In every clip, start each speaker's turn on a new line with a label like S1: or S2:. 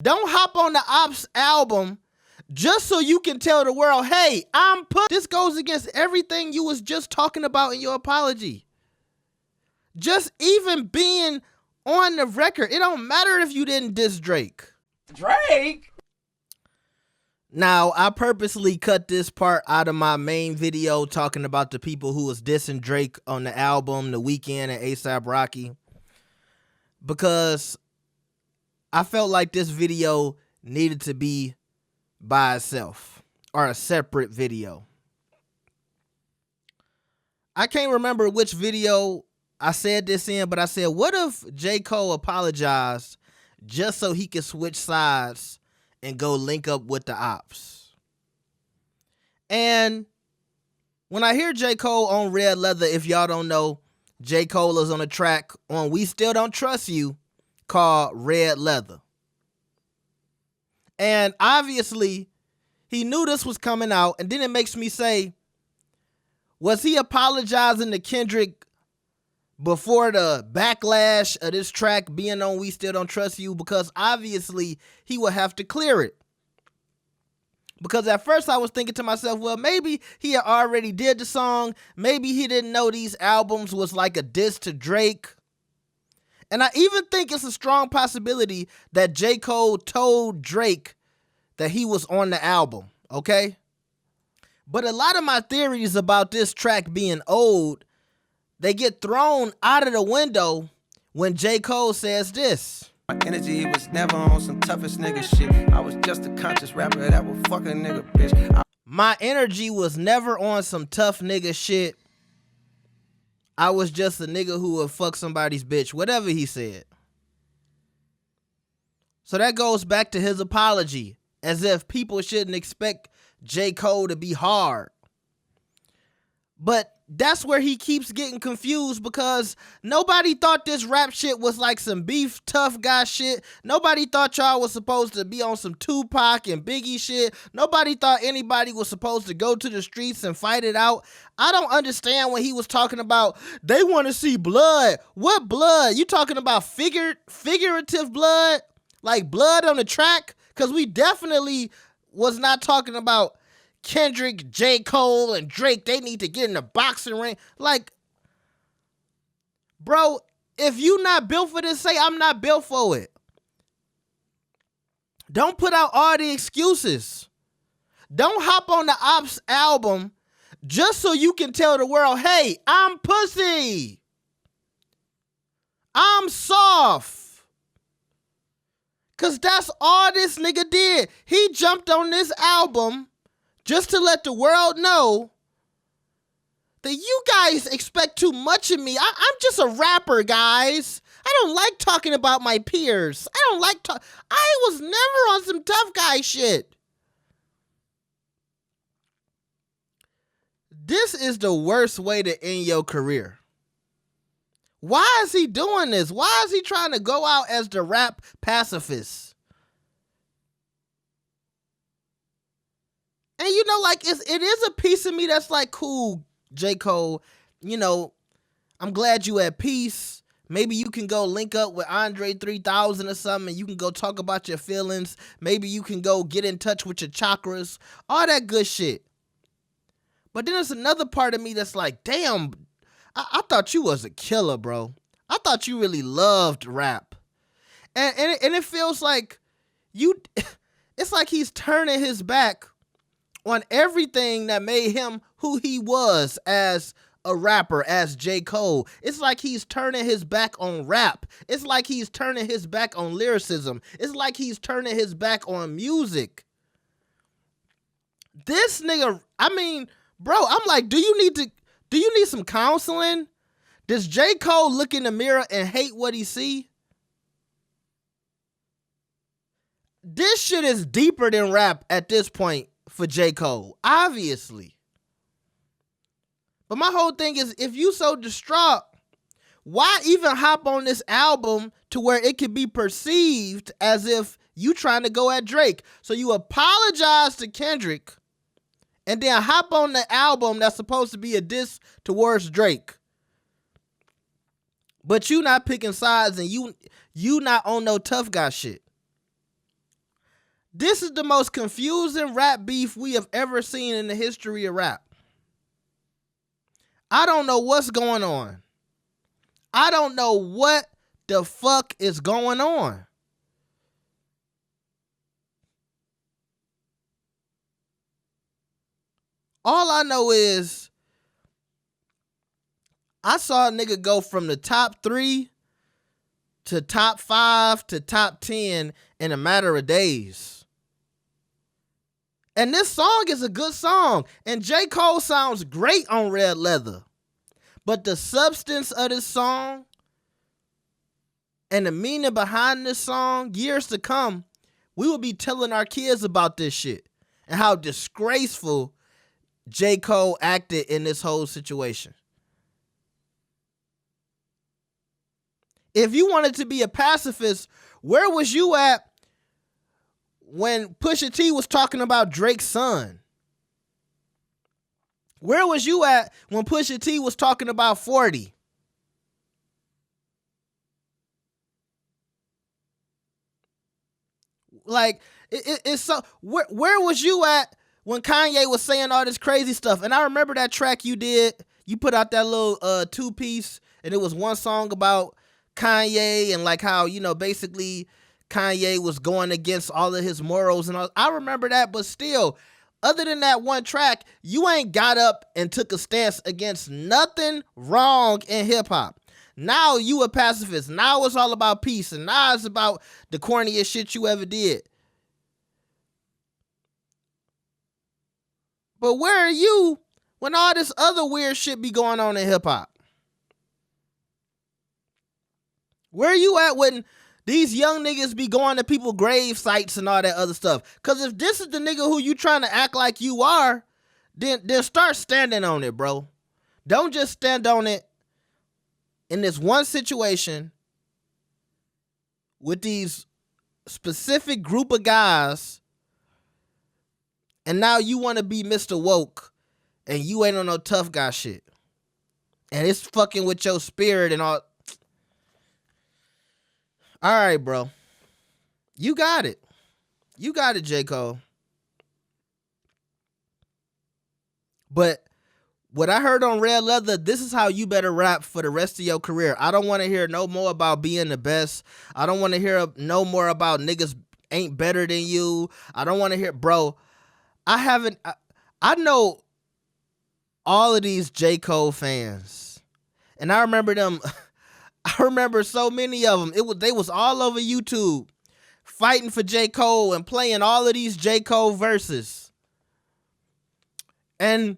S1: Don't hop on the Ops album just so you can tell the world, hey, I'm put. This goes against everything you was just talking about in your apology. Just even being on the record, it don't matter if you didn't diss Drake.
S2: Drake?
S1: Now, I purposely cut this part out of my main video talking about the people who was dissing Drake on the album, The Weeknd and A$AP Rocky, because I felt like this video needed to be by itself or a separate video. I can't remember which video I said this in, but I said, what if J. Cole apologized just so he could switch sides and go link up with the Ops? And when I hear J. Cole on Red Leather, if y'all don't know, J. Cole is on a track on We Still Don't Trust You called Red Leather. And obviously, he knew this was coming out, and then it makes me say, was he apologizing to Kendrick before the backlash of this track being on We Still Don't Trust You? Because obviously he would have to clear it. Because at first I was thinking to myself, well, maybe he had already did the song. Maybe he didn't know these albums was like a diss to Drake. And I even think it's a strong possibility that J. Cole told Drake that he was on the album, okay? But a lot of my theories about this track being old, they get thrown out of the window when J. Cole says this.
S3: My energy was never on some toughest nigga shit. I was just a conscious rapper that would fuck a nigga, bitch.
S1: My energy was never on some tough nigga shit. I was just a nigga who would fuck somebody's bitch, whatever he said. So that goes back to his apology, as if people shouldn't expect J. Cole to be hard. But that's where he keeps getting confused, because nobody thought this rap shit was like some beef tough guy shit. Nobody thought y'all was supposed to be on some Tupac and Biggie shit. Nobody thought anybody was supposed to go to the streets and fight it out. I don't understand when he was talking about they want to see blood. What blood? You talking about figurative blood? Like blood on the track? Because we definitely was not talking about Kendrick, J. Cole, and Drake. They need to get in the boxing ring. Like, bro, if you not built for this, say I'm not built for it. Don't put out all the excuses. Don't hop on the Ops album just so you can tell the world, hey, I'm pussy. I'm soft. Because that's all this nigga did. He jumped on this album just to let the world know that you guys expect too much of me. I'm just a rapper, guys. I don't like talking about my peers. I was never on some tough guy shit. This is the worst way to end your career. Why is he doing this? Why is he trying to go out as the rap pacifist? And you know, like, it is a piece of me that's like, cool, J. Cole, you know, I'm glad you at peace. Maybe you can go link up with Andre 3000 or something, and you can go talk about your feelings. Maybe you can go get in touch with your chakras, all that good shit. But then there's another part of me that's like, damn, I thought you was a killer, bro. I thought you really loved rap. And it feels like it's like he's turning his back on everything that made him who he was as a rapper, as J. Cole. It's like he's turning his back on rap. It's like he's turning his back on lyricism. It's like he's turning his back on music. This nigga, I mean, bro, I'm like, do you need some counseling? Does J. Cole look in the mirror and hate what he see? This shit is deeper than rap at this point for J. Cole, obviously. But my whole thing is, if you so distraught, why even hop on this album to where it could be perceived as if you trying to go at Drake? So you apologize to Kendrick and then hop on the album that's supposed to be a diss towards Drake. But you not picking sides, and you not on no tough guy shit. This is the most confusing rap beef we have ever seen in the history of rap. I don't know what's going on. I don't know what the fuck is going on. All I know is I saw a nigga go from the top 3 to top 5 to top 10 in a matter of days. And this song is a good song. And J. Cole sounds great on Red Leather. But the substance of this song and the meaning behind this song, years to come, we will be telling our kids about this shit and how disgraceful J. Cole acted in this whole situation. If you wanted to be a pacifist, where was you at when Pusha T was talking about Drake's son? Where was you at when Pusha T was talking about 40? Like, it's so. Where was you at when Kanye was saying all this crazy stuff? And I remember that track you did. You put out that little 2-piece, and it was one song about Kanye and like how, you know, basically Kanye was going against all of his morals and all. I remember that, but still, other than that one track, you ain't got up and took a stance against nothing wrong in hip hop. Now you a pacifist. Now it's all about peace, and now it's about the corniest shit you ever did. But where are you when all this other weird shit be going on in hip hop? Where you at when these young niggas be going to people's grave sites and all that other stuff? Because if this is the nigga who you trying to act like you are, then start standing on it, bro. Don't just stand on it in this one situation with these specific group of guys, and now you want to be Mr. Woke, and you ain't on no tough guy shit. And it's fucking with your spirit and all. All right, bro. You got it. You got it, J. Cole. But what I heard on Red Leather, this is how you better rap for the rest of your career. I don't want to hear no more about being the best. I don't want to hear no more about niggas ain't better than you. I don't want to hear, bro. I know all of these J. Cole fans. And I remember them. I remember so many of them. They was all over YouTube fighting for J. Cole and playing all of these J. Cole verses. And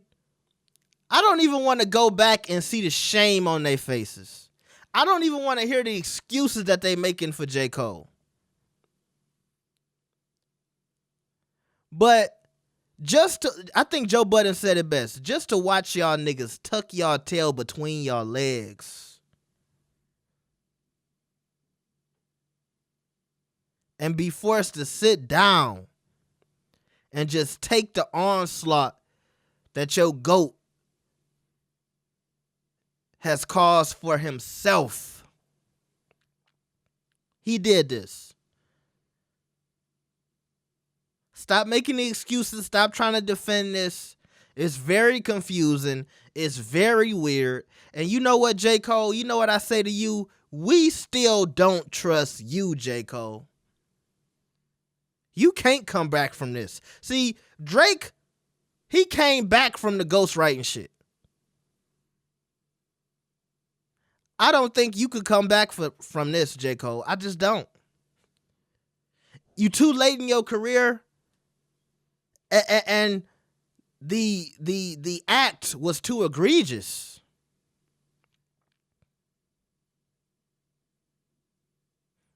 S1: I don't even want to go back and see the shame on their faces. I don't even want to hear the excuses that they making for J. Cole. But I think Joe Budden said it best, just to watch y'all niggas tuck y'all tail between y'all legs and be forced to sit down and just take the onslaught that your GOAT has caused for himself. He did this. Stop making the excuses. Stop trying to defend this. It's very confusing. It's very weird. And you know what, J. Cole? You know what I say to you? We still don't trust you, J. Cole. You can't come back from this. See, Drake, he came back from the ghostwriting shit. I don't think you could come back from this, J. Cole. I just don't. You too late in your career, and the act was too egregious.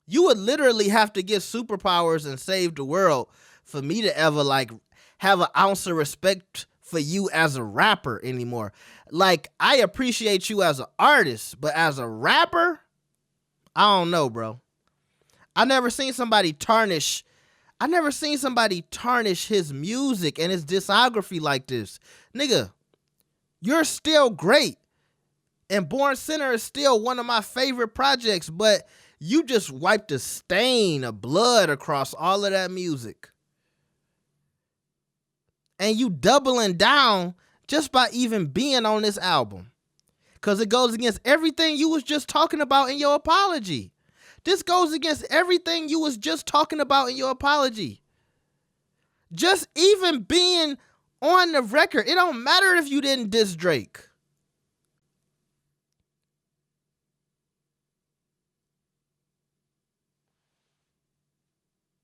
S1: You would literally have to get superpowers and save the world for me to ever like have an ounce of respect for you as a rapper anymore. Like, I appreciate you as an artist, but as a rapper, I don't know, bro. I never seen somebody tarnish his music and his discography like this. Nigga, you're still great. And Born Sinner is still one of my favorite projects, but you just wiped a stain of blood across all of that music. And you doubling down just by even being on this album. Because it goes against everything you was just talking about in your apology. This goes against everything you was just talking about in your apology. Just even being on the record. It don't matter if you didn't diss Drake.